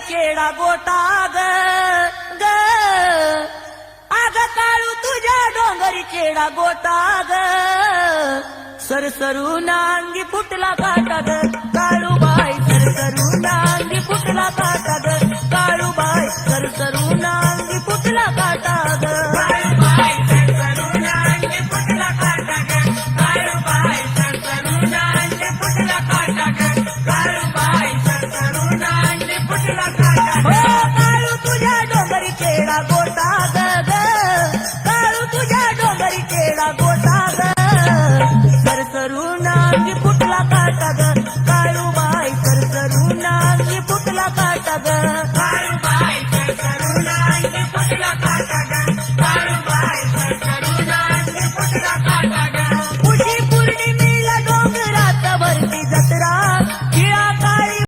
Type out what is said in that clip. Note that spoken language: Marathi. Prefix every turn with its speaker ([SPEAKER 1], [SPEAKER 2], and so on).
[SPEAKER 1] चेडा गोटा ग ग अग काळू तुझ्या डोंगरी चेडा गोटा ग सरसरू नांगी फुटला काटा ग काळूबाई सरसरू नांगी फुटला काटा ग काळूबाई सरसरू नांगी फुटला काटा ग काळूबाई सरसरू नांगी फुटला काटा ग काळूबाई सरसरू नांगी फुटला काटा ग काळूबाई सरसरू नांगी फुटला काटा हो काळू तुझ्या डोंगरी चेडा गोटा ग ग काळू तुझ्या डोंगरी चेडा गोटा ग सरसरू नांगी फुटला काटा ग काळूबाई सरसरू नांगी फुटला काटा ग